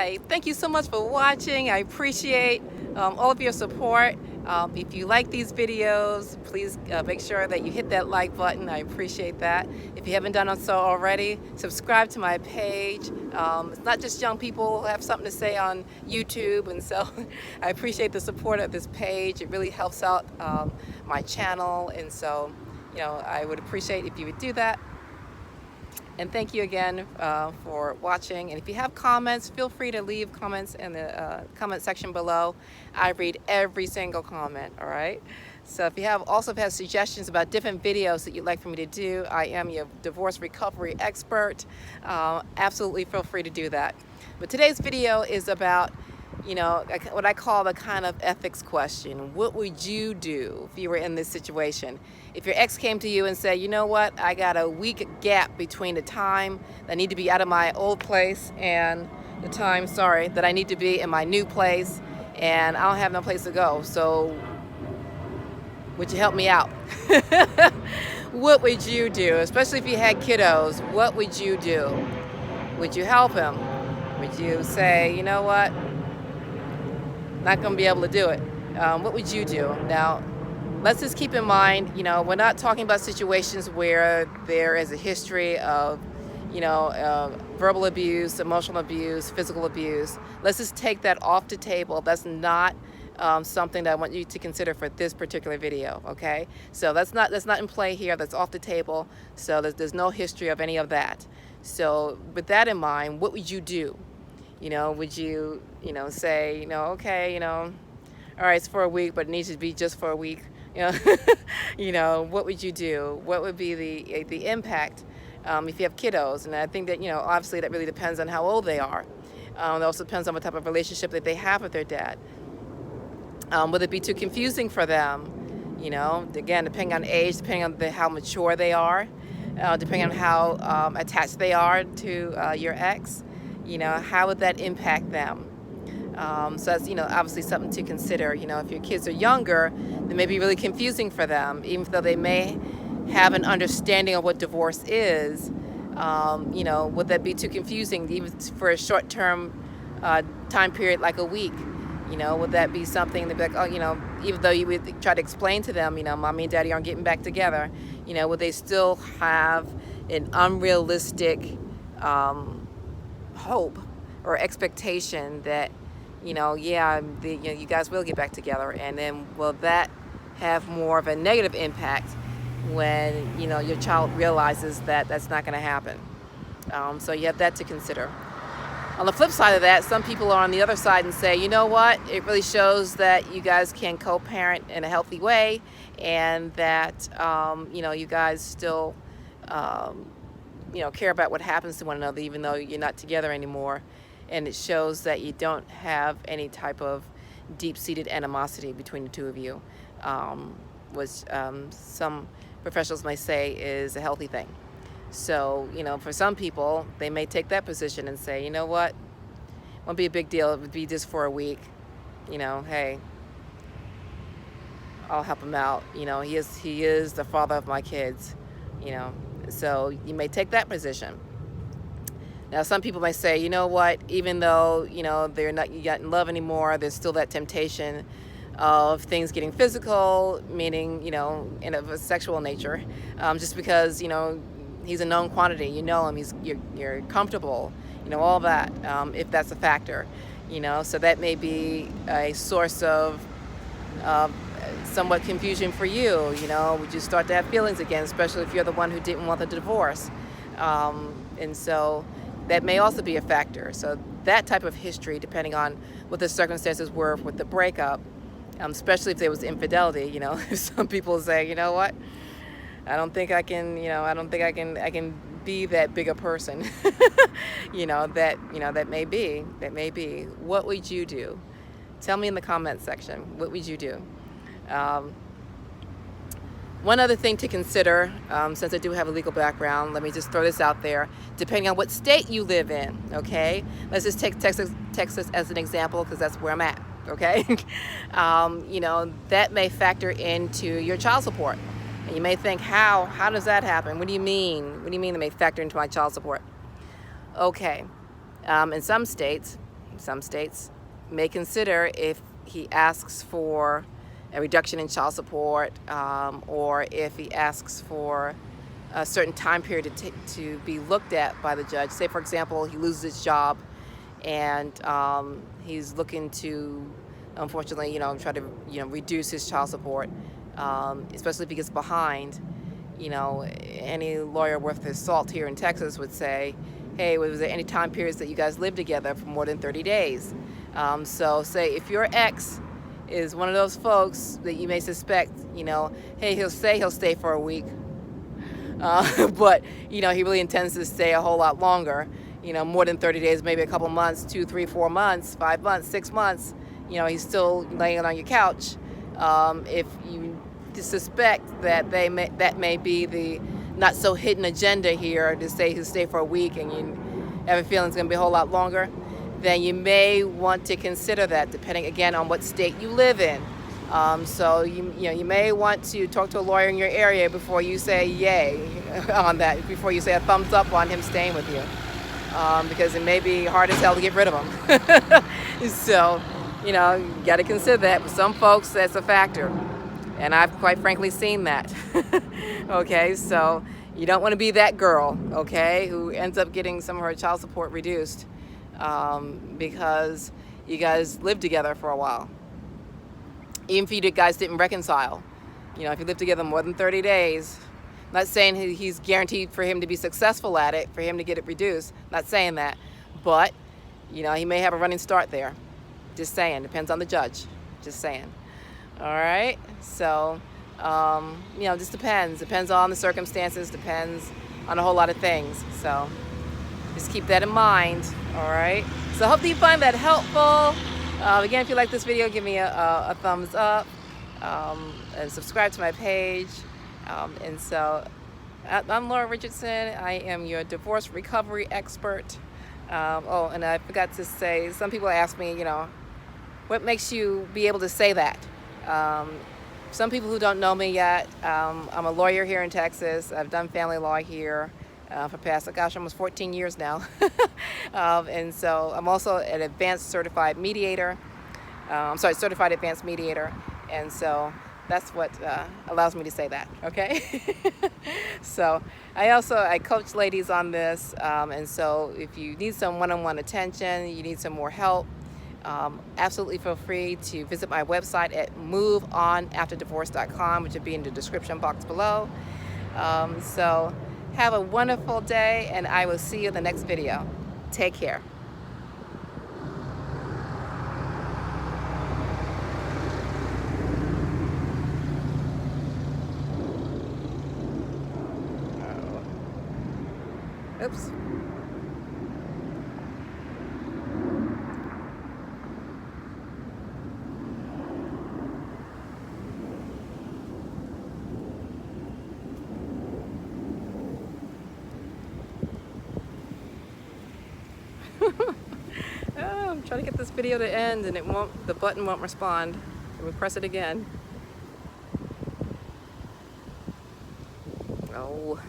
Hi, thank you so much for watching. I appreciate all of your support. If you like these videos, please make sure that you hit that like button. I appreciate that. If you haven't done so already, subscribe to my page. It's not just young people who have something to say on YouTube, and so I appreciate the support of this page. It really helps out my channel, and so I would appreciate if you would do that. And thank you again for watching. And if you have comments, feel free to leave comments in the comment section below. I read every single comment, all right? So if you have suggestions about different videos that you'd like for me to do, I am your divorce recovery expert. Absolutely feel free to do that. But today's video is about what I call the kind of ethics question. What would you do if you were in this situation? If your ex came to you and said, you know what, I got a week gap between the time that I need to be out of my old place and the time, that I need to be in my new place, and I don't have no place to go, so would you help me out? What would you do? Especially if you had kiddos, what would you do? Would you help him? Would you say, you know what, not going to be able to do it? What would you do? Now, let's just keep in mind, we're not talking about situations where there is a history of, verbal abuse, emotional abuse, physical abuse. Let's just take that off the table. That's not something that I want you to consider for this particular video, okay? So that's not in play here. That's off the table. So there's no history of any of that. So with that in mind, what would you do? Would you, say, okay, all right, it's for a week, but it needs to be just for a week. What would you do? What would be the impact if you have kiddos? And I think that, obviously that really depends on how old they are. It also depends on what type of relationship that they have with their dad. Would it be too confusing for them? Again, depending on age, depending on how mature they are, depending on how attached they are to your ex. How would that impact them? So that's, obviously something to consider. If your kids are younger, it may be really confusing for them, even though they may have an understanding of what divorce is. Would that be too confusing, even for a short-term time period like a week? Would that be something to be like, oh, even though you would try to explain to them, mommy and daddy aren't getting back together, would they still have an unrealistic hope or expectation that, you guys will get back together? And then will that have more of a negative impact when, your child realizes that that's not going to happen? So you have that to consider. On the flip side of that, some people are on the other side and say, you know what, it really shows that you guys can co-parent in a healthy way, and that, you guys still, care about what happens to one another, even though you're not together anymore. And it shows that you don't have any type of deep-seated animosity between the two of you, which some professionals may say is a healthy thing. So, for some people, they may take that position and say, you know what, it won't be a big deal. It would be just for a week. Hey, I'll help him out. He is the father of my kids. So you may take that position. Now, some people might say, you know what, even though, they're not yet in love anymore, there's still that temptation of things getting physical, meaning, in a sexual nature, just because, he's a known quantity, him, you're comfortable, all that, if that's a factor, so that may be a source of somewhat confusion for you. Would you start to have feelings again, especially if you're the one who didn't want the divorce? And so that may also be a factor. So that type of history, depending on what the circumstances were with the breakup, especially if there was infidelity, if some people say, you know what, I don't think I can, I can be that big a person, that may be. What would you do? Tell me in the comments section. What would you do? One other thing to consider, since I do have a legal background, let me just throw this out there. Depending on what state you live in, okay? Let's just take Texas as an example, because that's where I'm at, okay? That may factor into your child support. And you may think, how does that happen? What do you mean? What do you mean they may factor into my child support? Okay, in some states, some states may consider if he asks for a reduction in child support, or if he asks for a certain time period to be looked at by the judge. Say, for example, he loses his job and he's looking to, unfortunately, try to, reduce his child support, especially if he gets behind. Any lawyer worth his salt here in Texas would say, hey, was there any time periods that you guys lived together for more than 30 days? So say if your ex is one of those folks that you may suspect, hey, he'll stay for a week, but he really intends to stay a whole lot longer, more than 30 days, maybe a couple months, 2, 3, 4 months, 5 months, 6 months, he's still laying on your couch. If you suspect that that may be the not so hidden agenda here, to say he'll stay for a week and you have a feeling it's going to be a whole lot longer, then you may want to consider that, depending again on what state you live in. So you may want to talk to a lawyer in your area before you say yay on that, before you say a thumbs up on him staying with you, because it may be hard as hell to get rid of him. So you got to consider that. For some folks, that's a factor, and I've quite frankly seen that. Okay, so you don't want to be that girl, okay, who ends up getting some of her child support reduced because you guys lived together for a while. Even if you guys didn't reconcile, if you lived together more than 30 days, I'm not saying he's guaranteed for him to be successful at it, for him to get it reduced, I'm not saying that, but he may have a running start there. Just saying, depends on the judge, just saying. All right, so just depends on the circumstances, depends on a whole lot of things, so just keep that in mind. All right, so hopefully you find that helpful. Again, if you like this video, give me a thumbs up, and subscribe to my page. And so I'm Laura Richardson. I am your divorce recovery expert. Oh, and I forgot to say, some people ask me, what makes you be able to say that? Some people who don't know me yet, I'm a lawyer here in Texas. I've done family law here for past, almost 14 years now. And so I'm also an advanced certified mediator. Certified advanced mediator. And so that's what allows me to say that, okay? So I coach ladies on this. And so if you need some one-on-one attention, you need some more help, absolutely feel free to visit my website at moveonafterdivorce.com, which will be in the description box below. So have a wonderful day, and I will see you in the next video. Take care. Oops. I'm trying to get this video to end, and the button won't respond. Let me press it again. Oh.